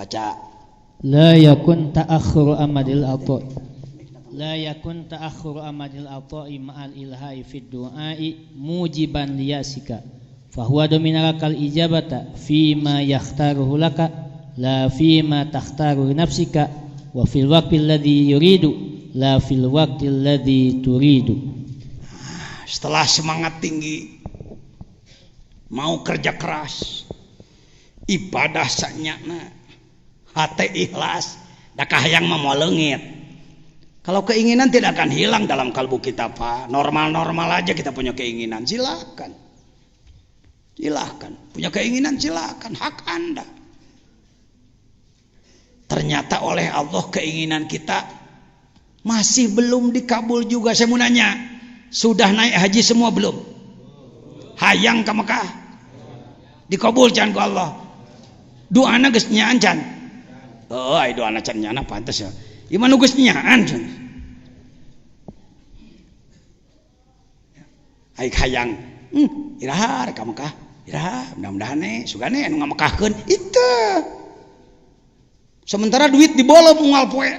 Baca. La yakun ta'akhuru amadil ata. La yakun ta'akhuru amadil ata'i ma'al ilhai fid du'ai mujiban liyasika. Fahuwa dominakal ijabata fima yakhtaruhu laka la fima takhtaru nafsika wa fil waqtil ladzi yuridu la fil waqtil ladzi turidu. Setelah semangat tinggi, mau kerja keras, ibadah sanyana, hati ikhlas, da kahayang mah moal leungit. Kalau keinginan tidak akan hilang dalam kalbu kita, Pak. Normal-normal aja kita punya keinginan, silakan. Silahkan, punya keinginan silakan, hak Anda. Ternyata oleh Allah keinginan kita masih belum dikabul juga. Saya mau nanya, sudah naik haji semua belum? Hayang ke Mekah? Dikabul can ku Allah. Doana geus nyaan can. Oh, ai doana can nyana pantes ya. Iman geus nyaan can. Ai hayang, irahar ka Mekah. Ya, mudah-mudahan sugane anu ngamekahkeun itu. Sementara duit dibolong moal poe.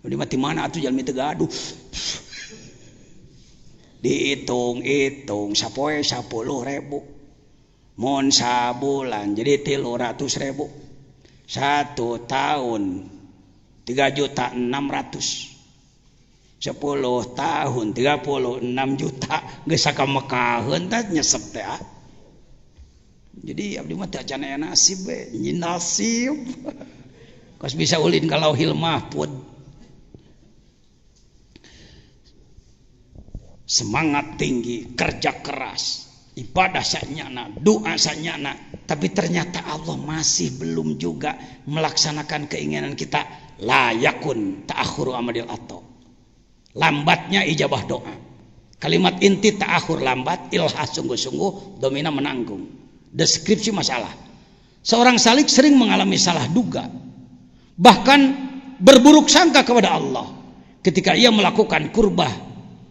Di mati mana atuh jalmi teu gaduh. Dihitung-hitung sapoe 10.000. Mun sabulan jadi 300.000. 1 tahun 3.600.000. 10 tahun 36 juta geus sakamekaheun teh nyesep teh. Jadi abdi mah teu acan aya nasib we, nyi nasib. Kos bisa ulin ka Lauhil Mahfuz. Semangat tinggi, kerja keras, ibadah sanyana, doa sanyana, tapi ternyata Allah masih belum juga melaksanakan keinginan kita. La yakun ta'akhuru amadil ato. Lambatnya ijabah doa. Kalimat inti ta'akhur lambat, ilhah sungguh-sungguh, domina menanggung. Deskripsi masalah. Seorang salik sering mengalami salah duga, bahkan berburuk sangka kepada Allah ketika ia melakukan kurbah,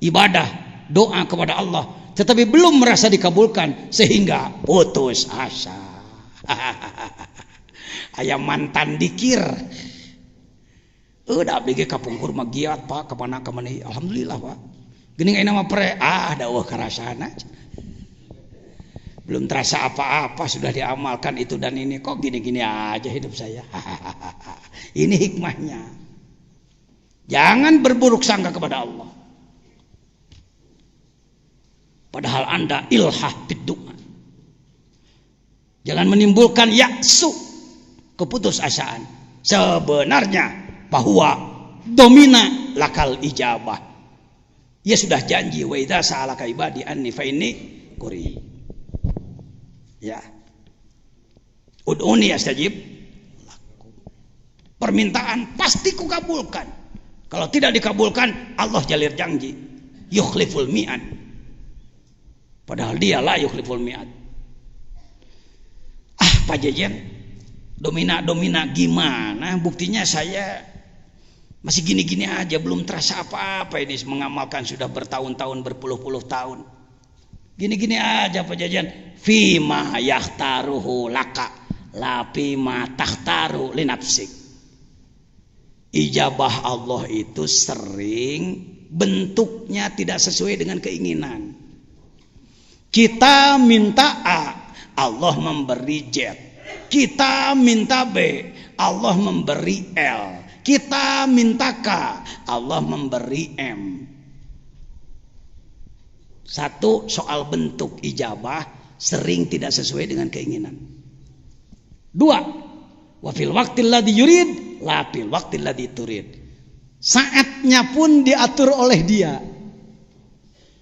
ibadah, doa kepada Allah, tetapi belum merasa dikabulkan sehingga putus asa. Aya mantan dikir. Udah abdi ge kapungkur mah giat, Pak, kemana alhamdulillah, Pak. Geuning ayeuna mah pre daweuh karasana. Belum terasa apa-apa sudah diamalkan itu dan ini, kok gini-gini aja hidup saya. Ini hikmahnya. Jangan berburuk sangka kepada Allah. Padahal Anda ilhah biddu'a. Jangan menimbulkan yaksu, keputusasaan. Sebenarnya bahwa domina lakal ijabah. Ia sudah janji wa idza sa'alaka ibadi anni fa inni quri. Ya. Ud'uni astajib lakum. Permintaan pasti kukabulkan. Kalau tidak dikabulkan, Allah jalir janji yukhliful mi'ad. Padahal dia la yukhliful mi'ad. Pak Jejen, domina gimana? Buktinya saya masih gini-gini aja, belum terasa apa-apa ini, mengamalkan sudah bertahun-tahun, berpuluh-puluh tahun. Gini-gini aja Pak Jajan. Fima yahtaruhu laka la fima tahtaru li nafsik. Ijabah Allah itu sering bentuknya tidak sesuai dengan keinginan. Kita minta A, Allah memberi Z. Kita minta B, Allah memberi L. Kita minta K, Allah memberi M. Satu, soal bentuk ijabah sering tidak sesuai dengan keinginan. Dua, wa fil waqtil ladzi yurid la fil waqtil ladzi turid. Saatnya pun diatur oleh dia.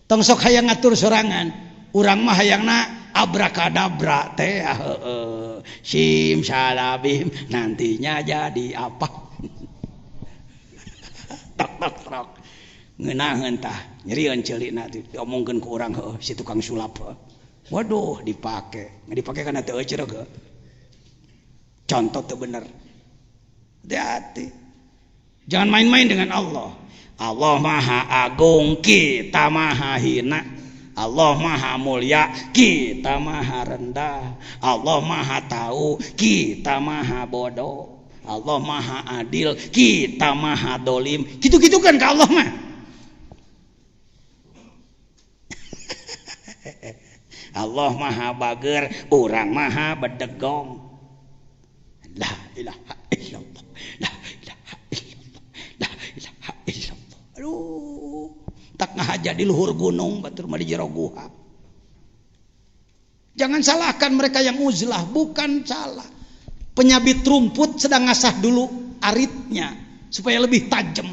Tong sok hayang ngatur sorangan, urang mah hayangna abrakadabra teh sim salabim nantinya jadi apa. Tok ngeunaheun tah nyerieun ceulina diomongkeun ku urang heuh si tukang sulap heuh. Waduh dipake kana teu eceureuh heuh. Contoh teu bener. Hati-hati. Jangan main-main dengan Allah. Allah Maha Agung, kita Maha Hina. Allah maha mulia, kita maha rendah. Allah maha tahu, kita maha bodoh. Allah maha adil, kita maha dolim. Gitu-gitu kan ke Allah mah. Allah maha bager, orang maha bedegong. La ilaha illallah, la ilaha illallah, la ilaha illallah. Aduh, tak ngahaja di luhur gunung, batur mah di jero guha. Jangan salahkan mereka yang uzlah, bukan salah. Penyabit rumput sedang ngasah dulu aritnya supaya lebih tajam.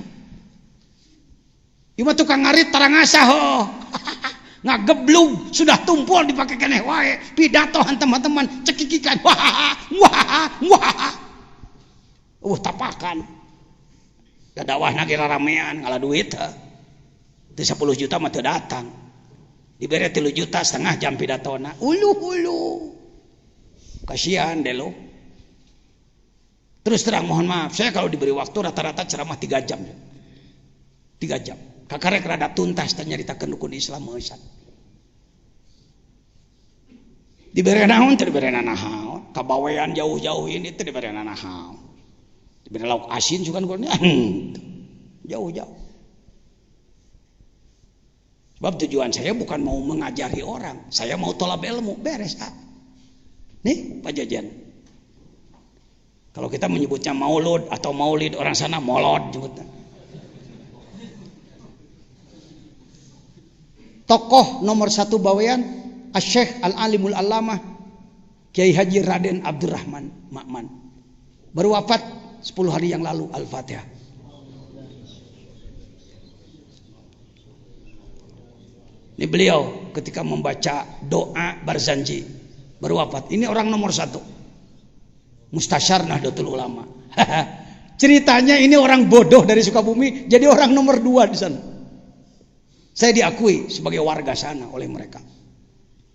Ima tukang arit tarang ngasah oh. Ngageblung sudah tumpul dipakai keneh wae pidato teman-teman cekikikan wah tapakan dadawahna ge ramean ngala duit teh 10 juta mah teu datang dibere 3,5 juta jam pidatona ulu kasihan deh lo. Terus terang mohon maaf saya kalau diberi waktu rata-rata ceramah 3 jam 3 jam kakarek rada tuntas tanya nyaritakeun rukun Islam eusan. Dibere naon teh dibere naon, kabawean jauh-jauh ini teh dibere naon. Dibere lauk asin sugan kurnya. Jauh-jauh. Sebab tujuan saya bukan mau mengajari orang, saya mau tolab ilmu, beres ah. Nih Pak Jajan. Kalau kita menyebutnya maulud atau maulid orang sana molod nyebutnya. Tokoh nomor 1 Bawean Asy-Syaikh Al-Alimul Allamah Kiai Haji Raden Abdurrahman Ma'man baru wafat 10 hari yang lalu. Al-Fatihah. Ini beliau ketika membaca doa Barzanji baru wafat. Ini orang nomor 1 Mustasyar Nahdlatul Ulama. Ceritanya ini orang bodoh dari Sukabumi jadi orang nomor 2 di sana. Saya diakui sebagai warga sana oleh mereka.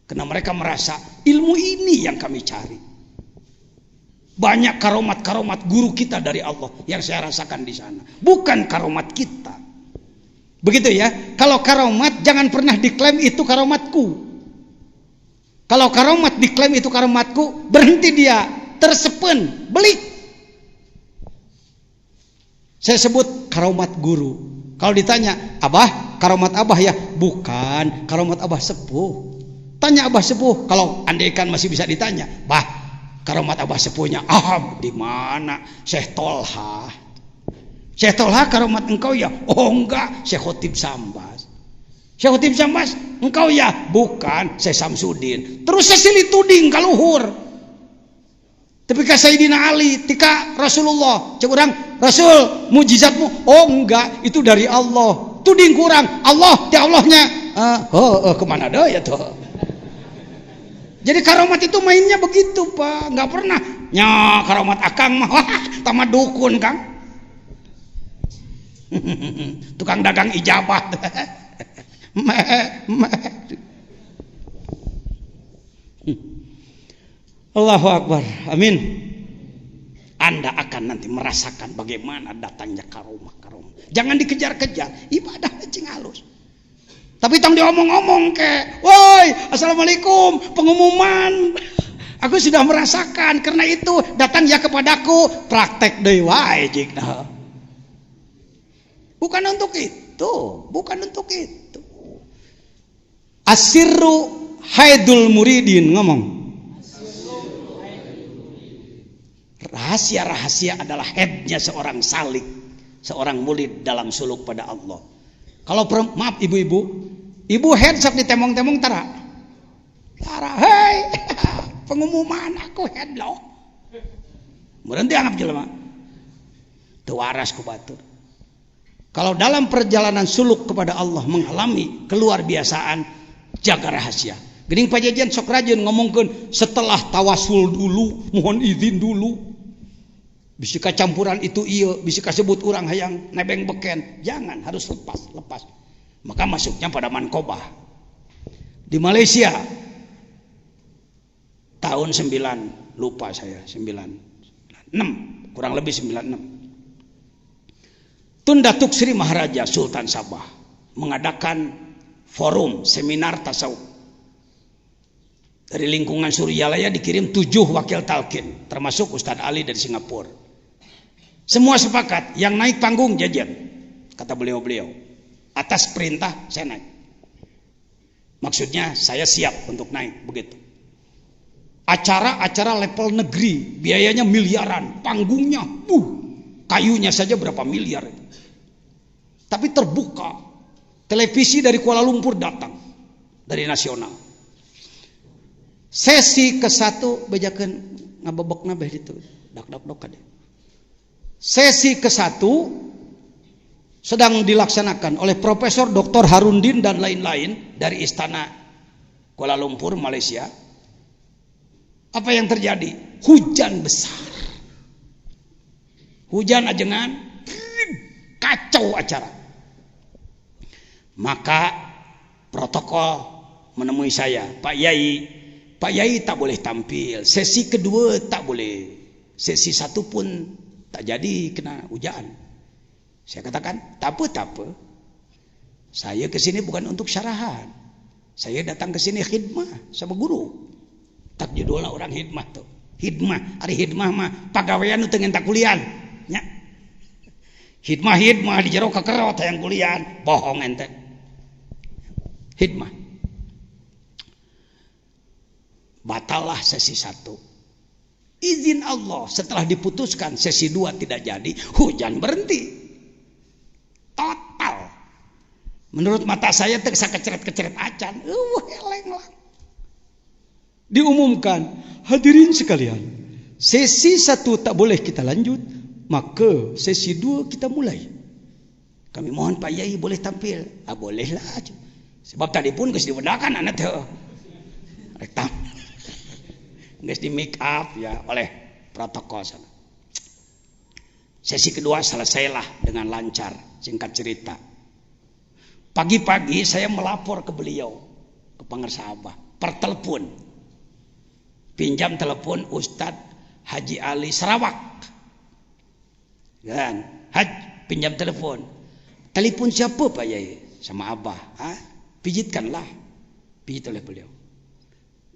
Karena mereka merasa ilmu ini yang kami cari. Banyak karomat-karomat guru kita dari Allah yang saya rasakan di sana. Bukan karomat kita. Begitu ya. Kalau karomat jangan pernah diklaim itu karomatku. Kalau karomat diklaim itu karomatku, berhenti dia. Tersepen, belik. Saya sebut karomat guru. Kalau ditanya, Abah, karomat Abah ya? Bukan, karomat Abah sepuh. Tanya Abah sepuh, kalau andaikan masih bisa ditanya, Bah, karomat Abah sepuhnya, di mana? Syekh Tolha. Syekh Tolha karomat engkau ya? Oh enggak, Syekh Khotib Sambas. Syekh Khotib Sambas, engkau ya? Bukan, Syekh Samsudin. Terus saya silih tuding kaluhur. Tapi ka Sayyidina Ali, tika Rasulullah, cek orang, Rasul, mujizatmu, oh enggak, itu dari Allah. Tuding kurang, Allah, ti Allahnya. Kemana dah ya tuh? Jadi karomat itu mainnya begitu Pak, nggak pernah. Nya karomat akang mah, wah, tamat dukun Kang. Tukang dagang ijabah. Allahu Akbar, amin. Anda akan nanti merasakan bagaimana datangnya karomah. Jangan dikejar-kejar, ibadah cing halus. Tapi tong diomong-omong ke, woi, assalamualaikum, pengumuman. Aku sudah merasakan, karena itu datang ya kepadaku, praktek deui wae jigna. Bukan untuk itu. Asirru haidul muridin ngomong. Rahasia-rahasia adalah headnya seorang salik, seorang murid dalam suluk pada Allah. Kalau maaf ibu-ibu, ibu head sok ditemong-temong tara, hei, pengumuman aku head loh. Berhenti anggap jelema, teu waras ku batur. Kalau dalam perjalanan suluk kepada Allah mengalami keluar biasaan, jaga rahasia. Geuning pajajian sok rajin ngomongkeun setelah tawasul dulu, mohon izin dulu. Bisi campuran itu iya, bisi sebut orang hayang nebeng beken. Jangan, harus lepas. Maka masuknya pada mankobah. Di Malaysia tahun 9, lupa saya, 96, kurang lebih 96. Tun Datuk Sri Maharaja Sultan Sabah mengadakan forum seminar tasawuf. Dari lingkungan Suryalaya dikirim 7 wakil talqin, termasuk Ustadz Ali dari Singapura. Semua sepakat, yang naik panggung Jejen, kata beliau-beliau. Atas perintah saya naik. Maksudnya saya siap untuk naik, begitu. Acara-acara level negeri, biayanya miliaran, panggungnya, kayunya saja berapa miliar. Tapi terbuka, televisi dari Kuala Lumpur datang, dari nasional. Sesi ke-1 bejakeun ngabebek nabeh itu, dak-dak-dok kade. Sesi ke-1 sedang dilaksanakan oleh Profesor Dr. Harundin dan lain-lain dari Istana Kuala Lumpur, Malaysia. Apa yang terjadi? Hujan besar. Hujan ajengan, kacau acara. Maka protokol menemui saya, Pak Yai tak boleh tampil. Sesi kedua tak boleh. Sesi 1 pun tak jadi kena hujan. Saya katakan, tak apa. Saya kesini bukan untuk syarahan. Saya datang ke sini khidmah sama guru. Tak judulnya orang khidmah tuh. Khidmah, hari khidmah mah pagawean nu teu ngenta kuliah. Nya. Khidmah di jero kekerot yang kuliah, bohong ente. Khidmah. Batallah sesi 1. Izin Allah setelah diputuskan sesi 2 tidak jadi, hujan berhenti. Total. Menurut mata saya tersa keceret-keceret acan. Eleng lah. Diumumkan, hadirin sekalian, sesi 1 tak boleh kita lanjut, maka sesi 2 kita mulai. Kami mohon Pak Yai boleh tampil. Bolehlah. Sebab tadi pun geus diwedakan anak teh. Rektam. Geus di make up ya oleh protokol sana. Sesi kedua selesailah dengan lancar. Singkat cerita, pagi-pagi saya melapor ke beliau, ke Pangarsa Abah, per telepon. Pinjam telepon Ustadz Haji Ali Sarawak. Kan? Pinjam telepon. Telepon siapa Pak Yai? Sama Abah. Pijitkanlah. Pijit oleh beliau.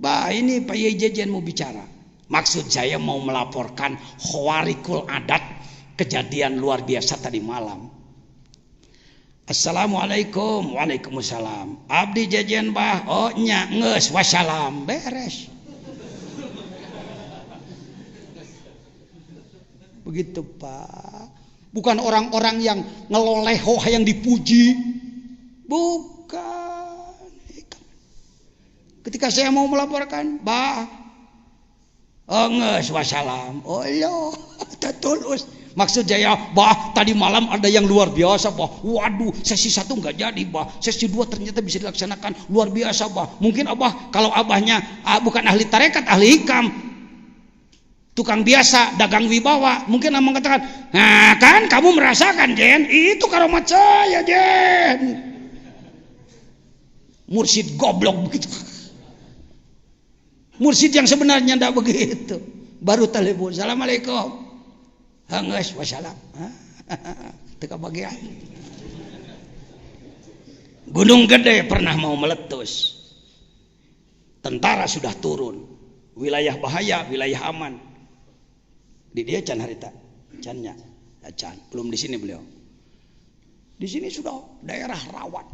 Bah, ini Pak Yai Jejen mau bicara. Maksud saya mau melaporkan khawarikul adat, kejadian luar biasa tadi malam. Assalamualaikum. Waalaikumsalam. Abdi Jejen bah. Oh nya ngeus wassalam. Beres. Begitu Pak. Bukan orang-orang yang ngeloleho yang dipuji. Bukan. Ketika saya mau melaporkan, bah, nges wassalam. Oh iya, tulus. Maksud saya, bah, tadi malam ada yang luar biasa, bah. Waduh, sesi 1 nggak jadi, bah. Sesi 2 ternyata bisa dilaksanakan luar biasa, bah. Mungkin Abah, kalau Abahnya bukan ahli tarekat, ahli hikam, tukang biasa, dagang wibawa, mungkin Abang katakan, nah kan kamu merasakan Jen, itu karomat saya Jen. Mursyid goblok begitu. Mursyid yang sebenarnya tidak begitu. Baru telepon, assalamualaikum. Hangus, wassalam. Teka bagian. Gunung Gede pernah mau meletus. Tentara sudah turun. Wilayah bahaya, wilayah aman. Di dia can harita, cannya, can. Belum di sini beliau. Di sini sudah daerah rawan.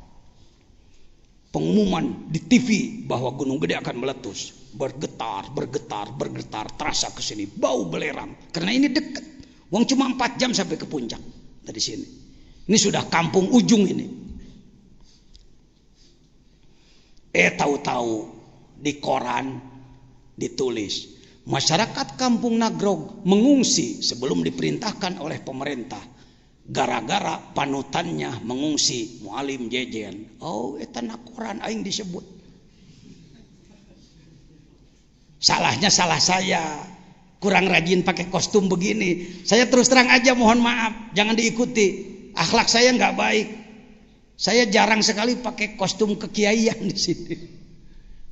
Pengumuman di TV bahwa Gunung Gede akan meletus, bergetar, terasa ke sini, bau belerang. Karena ini dekat, wong cuma 4 jam sampai ke puncak dari sini. Ini sudah kampung ujung ini. Tahu-tahu di koran ditulis, masyarakat Kampung Nagrog mengungsi sebelum diperintahkan oleh pemerintah. Gara-gara panutannya mengungsi Mualim Jejen. Oh, eta na koran aing disebut. Salahnya salah saya. Kurang rajin pakai kostum begini. Saya terus terang aja mohon maaf, jangan diikuti. Akhlak saya nggak baik. Saya jarang sekali pakai kostum kekiaian di sini.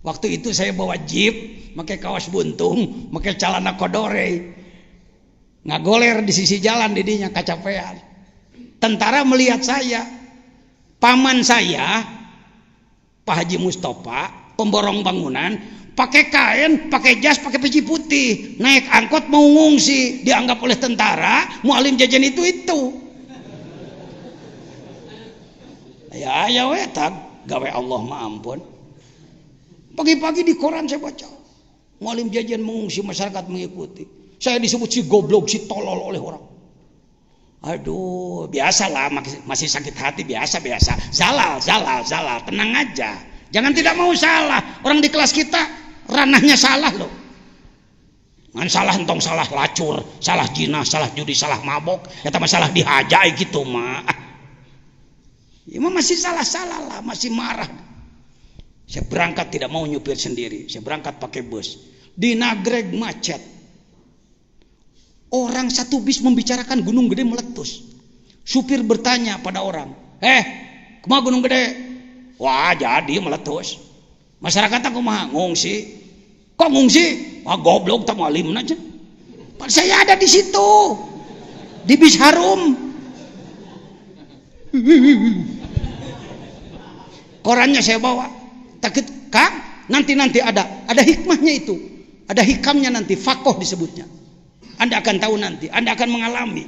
Waktu itu saya bawa jeep, pakai kaos buntung, pakai celana kodore. Ngagoler di sisi jalan didinya kacapean. Tentara melihat saya, paman saya Pak Haji Mustafa, pemborong bangunan, pakai kain, pakai jas, pakai peci putih, naik angkot mau ngungsi, dianggap oleh tentara mualim jajan itu. Ya wetak, gawe Allah mah ampun. Pagi-pagi di koran saya baca, mualim jajan mengungsi, masyarakat mengikuti. Saya disebut si goblok, si tolol oleh orang. Aduh, biasalah, masih sakit hati, biasa. Zalal, tenang aja. Jangan tidak mau salah. Orang di kelas kita ranahnya salah loh. Ngan salah entong salah lacur, salah jinah, salah judi, salah mabok, eta mah salah dihajai gitu mah. Ya masih salah lah, masih marah. Saya berangkat tidak mau nyupir sendiri. Saya berangkat pakai bus. Di Nagreg macet. Orang satu bis membicarakan Gunung Gede meletus. Supir bertanya pada orang, kumaha Gunung Gede? Wah, jadi meletus. Masyarakat kumaha? Ngungsi. Kok ngungsi? Wah, goblok tak mualim aja. Saya ada di situ. Di bis harum. Korannya saya bawa. Takut, Kang, nanti ada hikmahnya itu. Ada hikamnya nanti, fakoh disebutnya. Anda akan tahu nanti, Anda akan mengalami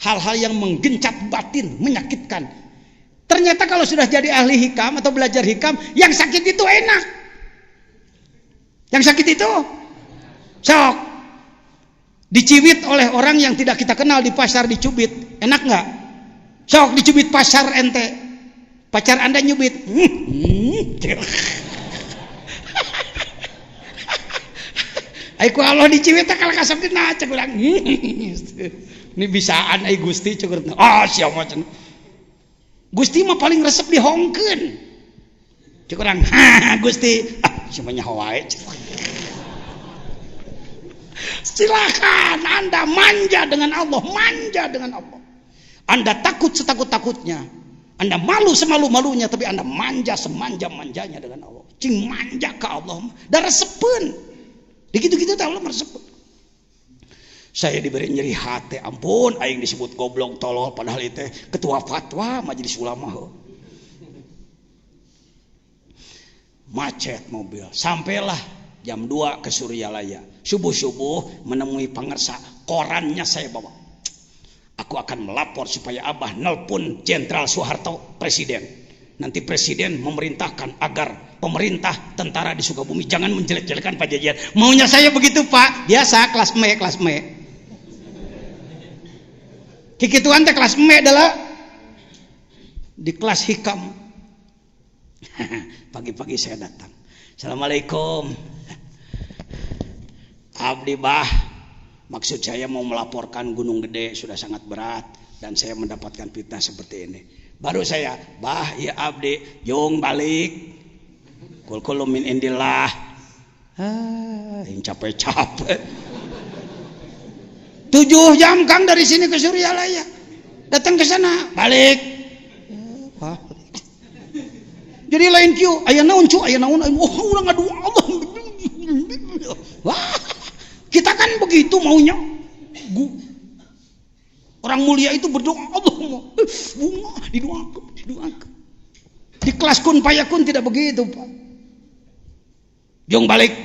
hal-hal yang menggencat batin, menyakitkan. Ternyata kalau sudah jadi ahli hikam atau belajar hikam, yang sakit itu enak. Yang sakit itu sok dicubit oleh orang yang tidak kita kenal di pasar, dicubit, enak nggak? Sok dicubit pasar ente, pacar Anda nyubit, Aiku Allah dicibit kalau kasap dina cek urang. Ini bisaan ai Gusti cukur. Sia macam. Gusti mah paling resep dihongkeun. Cek urang, Gusti, semuanya wae. Silakan Anda manja dengan Allah, Anda takut setakut-takutnya. Anda malu semalu-malunya, tapi Anda manja semanja-manjanya dengan Allah. Cing manja ke Allah, da resepeun. Gitu-gitu Allah meresep. Saya diberi nyeri hati, ampun, aing disebut goblok tolol padahal itu ketua fatwa majelis ulama. Macet mobil, sampailah jam 2 ke Suryalaya. Subuh-subuh menemui pengersa, korannya saya bawa. Aku akan melapor supaya Abah nelpon Jenderal Soeharto, presiden. Nanti presiden memerintahkan agar pemerintah tentara di Sukabumi jangan menjelek-jelekan Pajajaran. Maunya saya begitu Pak, biasa kelas me. Kikituan teh kelas me adalah di kelas hikam. Pagi-pagi saya datang. Assalamualaikum. Abdi Bah, maksud saya mau melaporkan Gunung Gede sudah sangat berat dan saya mendapatkan fitnah seperti ini. Baru saya, Bah, ya Abdi, jong balik. Kul min indillah. Yang capek-capek. 7 jam Kang dari sini ke Suryalaya. Datang ke sana, balik. Jadi lain kieu, aya naon cu, aya naon, urang ngadu Allah. Wah, kita kan begitu maunya. Orang mulia itu berdoa, Allahumma bunga didoakan. Di kelas kun payakun tidak begitu Pak. Jong balik,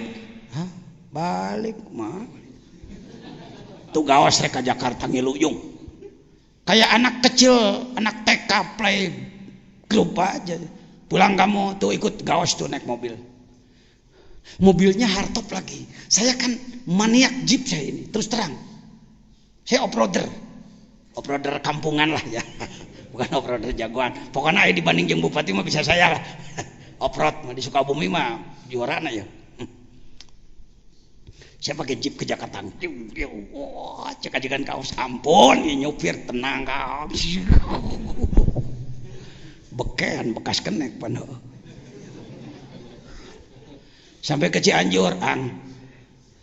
balik mah. Tuh gawas reka Jakarta ngiluyung. Kayak anak kecil, anak TK play grup aja. Pulang kamu tuh ikut gawas tuh naik mobil. Mobilnya hardtop lagi. Saya kan maniak jeep saya ini, terus terang. Saya off-roader kampungan lah ya, bukan off-roader jagoan. Pokoknya dibanding jeung bupati mah bisa saya lah. Off-road mah di Sukabumi mah juarana ya. Saya pakai jeep ke Jakarta. Wah, cek-cekan kaos ampun, nyupir tenang kau. Beken bekas kenek pano. Sampai ke Cianjur,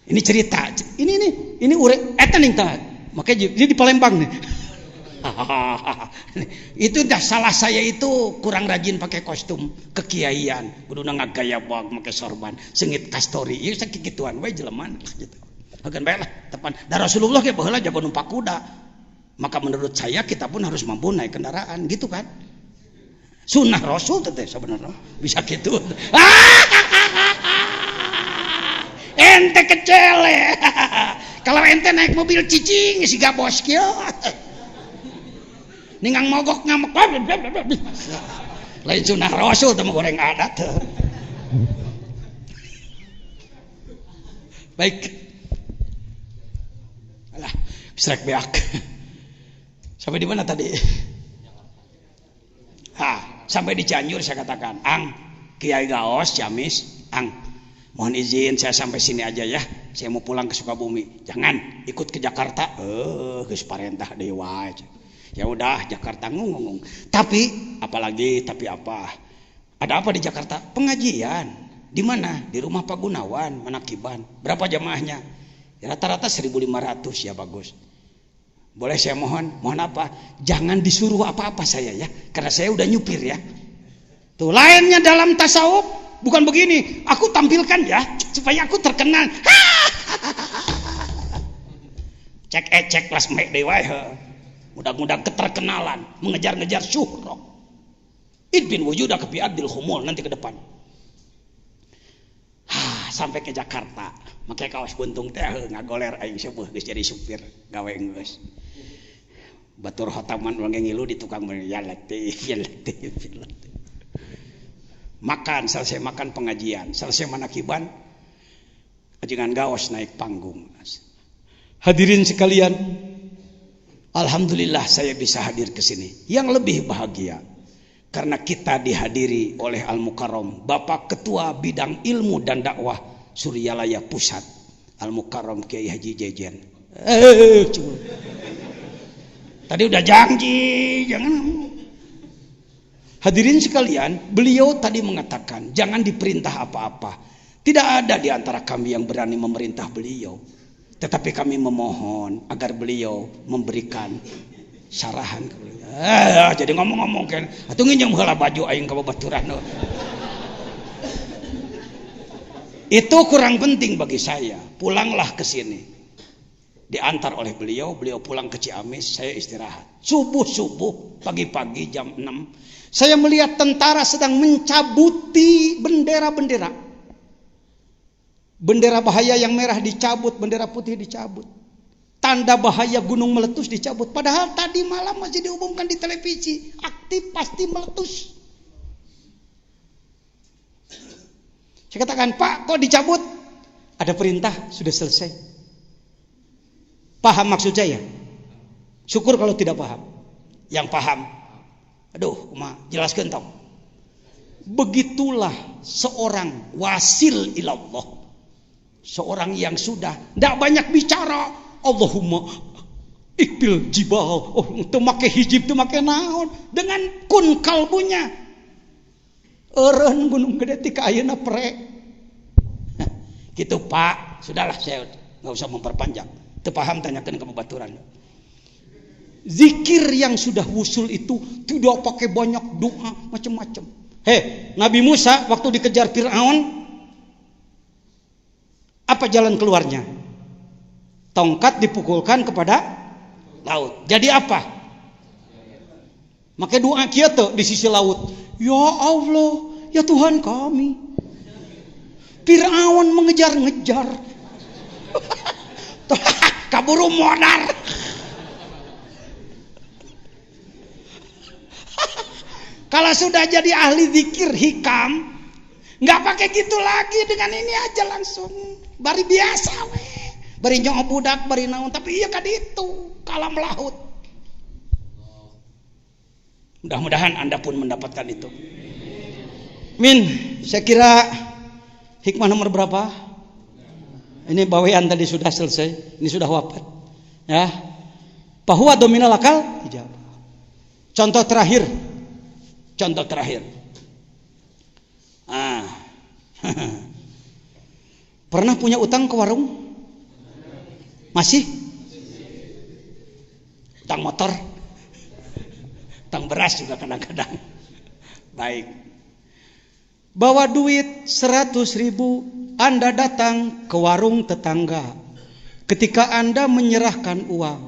Ini cerita. Ini urek eta ning tah. Makanya dia di Palembang nih. Itu dah salah saya itu kurang rajin pakai kostum kekiaian, kuduna ngagaya bag make sorban sengit kastori ieu sakikituan we jeleman gitu. Hageun bae lah tepan. Da Rasulullah ge baheula jago numpak kuda. Maka menurut saya kita pun harus mampu naik kendaraan gitu kan. Sunnah Rasul teh sebenarnya bisa gitu. Ente kecele. Kalau ente naik mobil cicing siga bos kieu. Ningang mogok ngamek. Lain sunnah Rasul teh goreng adat. Baik. Alah, strek beak. Sampai di mana tadi? Sampai di Cianjur saya katakan, Ang, Kiai Gaos, Ciamis, Ang, mohon izin saya sampai sini aja ya. Saya mau pulang ke Sukabumi. Jangan ikut ke Jakarta. Geus parentah dewa. Ya udah, Jakarta ngomong. Tapi apalagi tapi apa? Ada apa di Jakarta? Pengajian. Di mana? Di rumah Pak Gunawan, Manakiban. Berapa jamaahnya? Ya, rata-rata 1.500 ya bagus. Boleh saya mohon apa? Jangan disuruh apa-apa saya ya, karena saya udah nyupir ya. Tuh lainnya dalam tasawuf bukan begini. Aku tampilkan ya supaya aku terkenal. Cek kelas mek dewa. Mudah-mudahan keterkenalan, mengejar-ngejar syuhroh. Idbin wujuda kepi adil humul nanti ke depan. Sampai ke Jakarta, make kaos buntung teh ngagoler aing sepuh geus jadi supir gawe geus. Batur hotaman wange ngilu di tukang ya latif. Makan, selesai makan pengajian, selesai manakiban, ajengan gaos naik panggung. Hadirin sekalian, alhamdulillah saya bisa hadir ke sini. Yang lebih bahagia karena kita dihadiri oleh Al-Mukarram Bapak Ketua Bidang Ilmu dan Dakwah Suryalaya Pusat, Al-Mukarram Kiai Haji Jejen. Tadi udah janji, jangan. Hadirin sekalian, beliau tadi mengatakan jangan diperintah apa-apa. Tidak ada di antara kami yang berani memerintah beliau, tetapi kami memohon agar beliau memberikan sarahan ke beliau. Jadi ngomong-ngomong kan, atuh nginjem heula baju aing ka babaturan. Itu kurang penting bagi saya. Pulanglah ke sini. Diantar oleh beliau pulang ke Ciamis, saya istirahat. Subuh-subuh, pagi-pagi jam 6, saya melihat tentara sedang mencabuti bendera-bendera. Bendera bahaya yang merah dicabut, bendera putih dicabut. Tanda bahaya gunung meletus dicabut. Padahal tadi malam masih diumumkan di televisi, aktif pasti meletus. Saya katakan, Pak, kok dicabut? Ada perintah, sudah selesai. Paham maksud saya? Syukur kalau tidak paham. Yang paham, aduh, jelaskan tau. Begitulah seorang wasil ilallah. Seorang yang sudah tidak banyak bicara. Allahumma ikbil jibal. Oh, itu make hijib, itu make naon. Dengan kun kalbunya. Eureun gunung gede tika ayeuna prek. Gitu Pak, sudahlah saya enggak usah memperpanjang. Teu paham tanyakan ke babaturan. Zikir yang sudah wusul itu tidak pakai banyak doa macam-macam. Nabi Musa waktu dikejar Fir'aun, apa jalan keluarnya? Tongkat dipukulkan kepada laut. Jadi apa? Maka doa kieu teh di sisi laut. Ya Allah, ya Tuhan kami. Fir'aun mengejar-ngejar. Kaburu modar. Kalau sudah jadi ahli zikir hikam, nggak pakai gitu lagi, dengan ini aja langsung. Bari biasa we. Bari nyong budak, bari naon, tapi iya kan itu kalam laut. Mudah-mudahan Anda pun mendapatkan itu. Min, saya kira hikmah nomor berapa? Ini bawean tadi sudah selesai, ini sudah wafat. Ya. Bahwa dominal akal ijabah. Contoh terakhir. Pernah punya utang ke warung? Masih? Utang motor? Utang beras juga kadang-kadang. Baik. Bawa duit 100.000, Anda datang ke warung tetangga. Ketika Anda menyerahkan uang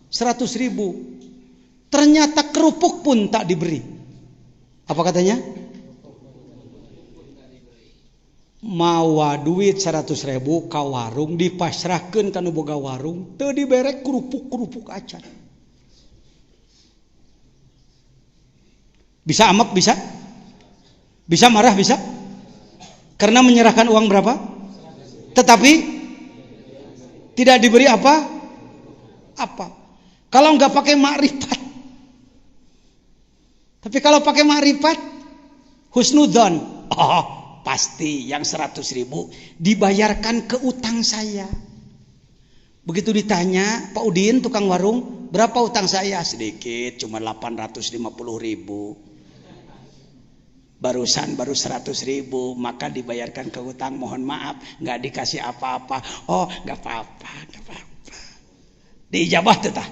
100.000, ternyata kerupuk pun tak diberi. Apa katanya? Mawa duit 100.000 ka warung dipasrahkeun ka nu boga warung, teu dibere kerupuk-kerupuk acan. Bisa amak bisa? Bisa marah bisa? Karena menyerahkan uang berapa? Tetapi tidak diberi apa? Apa? Kalau nggak pakai makrifat. Tapi kalau pakai makrifat, husnudzon, oh pasti yang 100.000 dibayarkan ke utang saya. Begitu ditanya, Pak Udin tukang warung, berapa utang saya? Sedikit, cuma 850.000. Barusan baru 100.000, maka dibayarkan ke utang. Mohon maaf, nggak dikasih apa-apa. Oh, nggak apa-apa, nggak apa-apa. Diijabah tuh tah.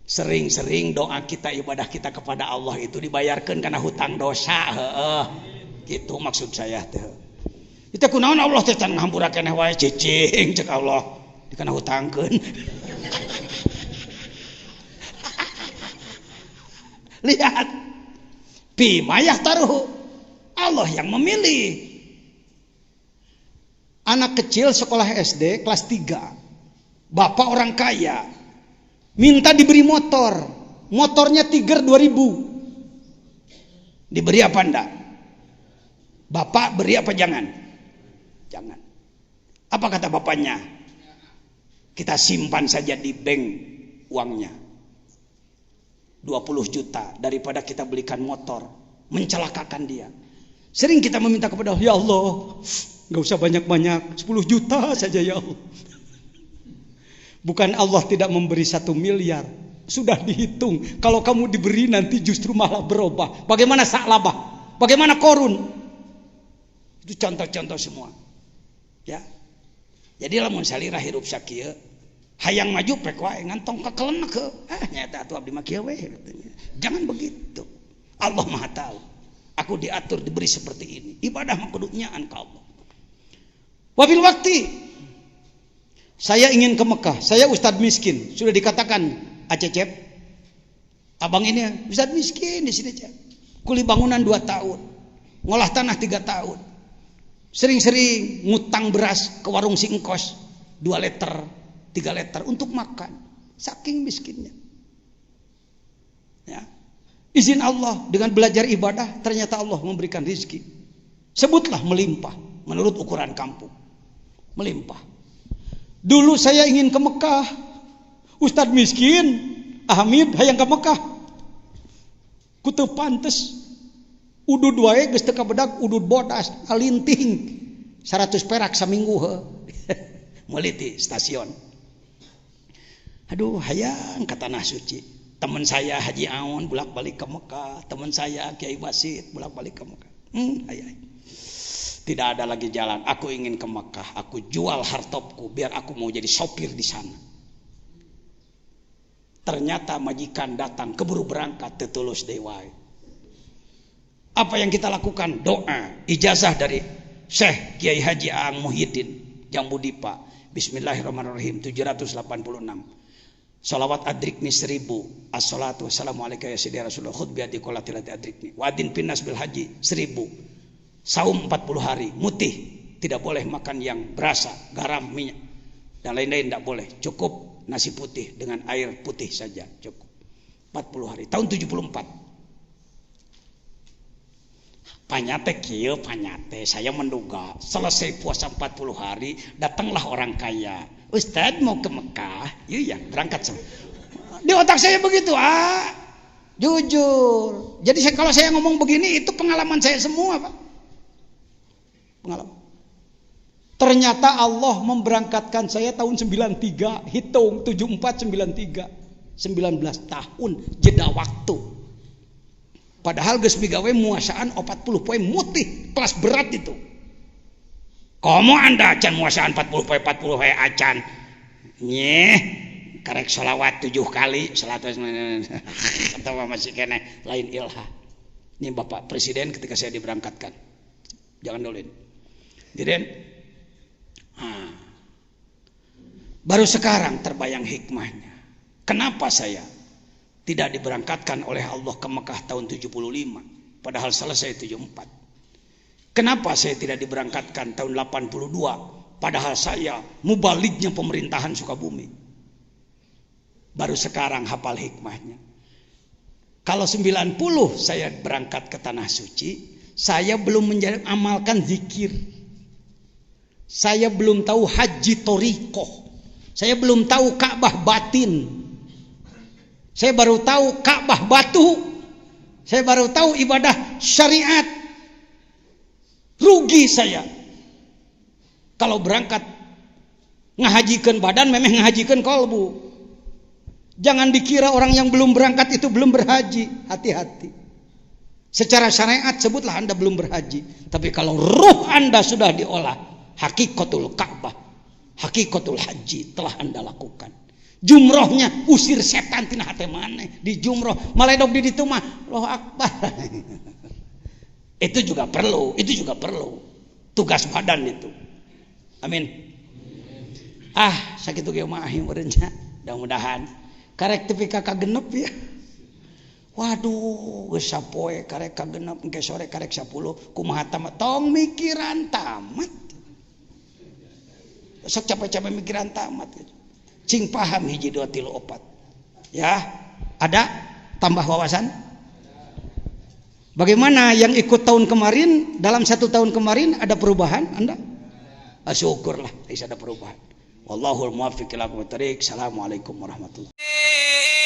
Sering-sering doa kita, ibadah kita kepada Allah itu dibayarkan karena hutang dosa. Gitu maksud saya tuh. Itu kunaon Allah teh can ngahampurakeun wae cicing cek Allah dikana hutangkeun. Lihat. Pimayah taruh. Allah yang memilih. Anak kecil sekolah SD kelas 3. Bapak orang kaya. Minta diberi motor. Motornya Tiger 2000. Diberi apa enggak? Bapak beri apa jangan? Jangan. Apa kata bapaknya? Kita simpan saja di bank uangnya. 20 juta daripada kita belikan motor. Mencelakakan dia. Sering kita meminta kepada Allah, ya Allah, gak usah banyak-banyak, 10 juta saja ya Allah. Bukan Allah tidak memberi 1 miliar. Sudah dihitung. Kalau kamu diberi nanti justru malah berubah. Bagaimana Sa'labah? Bagaimana Korun? Itu contoh-contoh semua. Ya. Jadi lamun salira hirup sakieu, hayang maju pek wae ngantong kakeleuna ke. Nyata atuh abdi mah kieu we katanya. Jangan begitu. Allah Maha tahu. Aku diatur diberi seperti ini. Ibadah mah kudu nyaan ka Allah. Wabil waktu saya ingin ke Mekah. Saya ustadz miskin. Sudah dikatakan Acecep, abang ini ustadz miskin di sini Cep. Kuli bangunan 2 tahun, ngolah tanah 3 tahun. Sering-sering ngutang beras ke warung singkos 2 liter, 3 liter untuk makan. Saking miskinnya. Ya. Izin Allah dengan belajar ibadah ternyata Allah memberikan rezeki. Sebutlah melimpah menurut ukuran kampung. Melimpah. Dulu saya ingin ke Mekah. Ustadz miskin, Hamid hayang ke Mekah. Kutu pantes. Udud wae geus teu kabedag, udud bodas, alinting. 100 perak saminggu he. Meuli ti stasiun. Aduh, hayang ka tanah suci. Teman saya Haji Aun bolak-balik ke Mekah, teman saya Kiai Basit bolak-balik ke Mekah. Tidak ada lagi jalan. Aku ingin ke Mekah. Aku jual hartopku biar aku mau jadi sopir di sana. Ternyata majikan datang keburu berangkat tetulus dewai. Apa yang kita lakukan? Doa, ijazah dari Syekh Kiai Haji Aang Muhyiddin Jambudipa. Bismillahirrahmanirrahim 786. Salawat adrikni 1000. As-salatu wassalamualaikum ya sayyidi Rasulullah khutbiyati qolatilati adrikni. Wadin pinnas bil haji 1000. Saum 40 hari, mutih, tidak boleh makan yang berasa, garam, minyak dan lain-lain tidak boleh. Cukup nasi putih dengan air putih saja, cukup. 40 hari. Tahun 74. Panyate kieu panyate, saya menduga selesai puasa 40 hari datanglah orang kaya. Ustadz mau ke Mekah, iya berangkat sama. Di otak saya begitu, jujur. Jadi kalau saya ngomong begini itu pengalaman saya semua, Pak. Pengalaman. Ternyata Allah memberangkatkan saya tahun 93, hitung 74 93, 19 tahun jeda waktu. Padahal geus migawe muasaan 40 poe mutih, kelas berat itu. Komo Anda acan muasaan 40 poe acan. Nyeh, karek sholawat 7 kali, salat atau masih kena lain ilha. Ini Bapak Presiden ketika saya diberangkatkan. Jangan duluin. Dirjen. Baru sekarang terbayang hikmahnya. Kenapa saya? tidak diberangkatkan oleh Allah ke Mekah tahun 75, padahal selesai 74. Kenapa saya tidak diberangkatkan tahun 82, padahal saya mubalignya pemerintahan Sukabumi? Baru sekarang hafal hikmahnya. Kalau 90 saya berangkat ke Tanah Suci, saya belum amalkan zikir. Saya belum tahu haji torikoh. Saya belum tahu Ka'bah batin. Saya baru tahu Ka'bah batu. Saya baru tahu ibadah syariat. Rugi saya. Kalau berangkat ngahajikan badan, memang ngahajikan kolbu. Jangan dikira orang yang belum berangkat itu belum berhaji. Hati-hati. Secara syariat sebutlah Anda belum berhaji. Tapi kalau ruh Anda sudah diolah, hakikatul Ka'bah, hakikatul haji telah Anda lakukan. Jumrohnya usir setan tina hati mana di jumroh maledog di ditu mah Allahu Akbar. Itu juga perlu tugas badan itu. Amin. Sakitu ge mah meureunnya. Mudah-mudahan karek tepi ka genep ya. Waduh, geus sapoe karek ka genep engke sore karek 10 kumaha tamat tong mikiran tamat. Sok capek-capek mikiran tamat gitu. Cing paham hiji 2 3 4. Ya, ada tambah wawasan? Bagaimana yang ikut tahun kemarin, dalam 1 tahun kemarin ada perubahan Anda? Syukurlah, bisa ada perubahan. Wallahul muwaffiq ila aqwamit thoriq. Assalamualaikum warahmatullahi wabarakatuh.